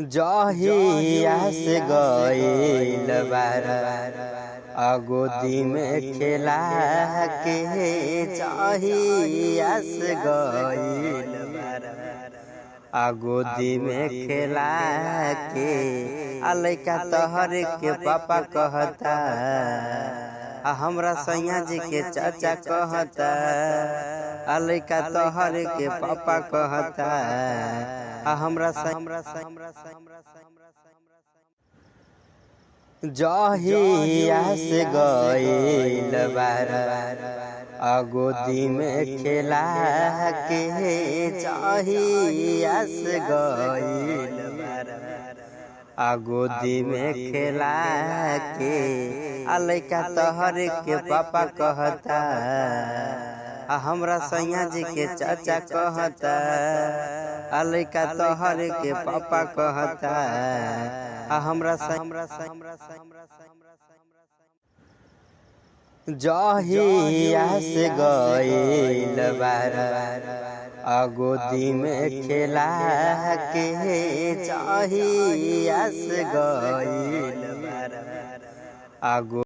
जहिया से गईल बारा गोदी में खेला के जहिया से गईल बारा गोदी में खेला के लइका तोहर के पापा कहता हमरा सैया जी के चाचा कहता लइका तोहर के पापा कहता हमरा जहिया से गईल बारा गोदी में खेला के जहिया से गईल बारा गोदी में खेला के लइका तोहर के पापा कहता हमरा सैया जी के चाचा कहता लइका तोहर के पापा कहता हमरा जहिया से गईल बारा गोदी में खेला के जहिया से गईल बारा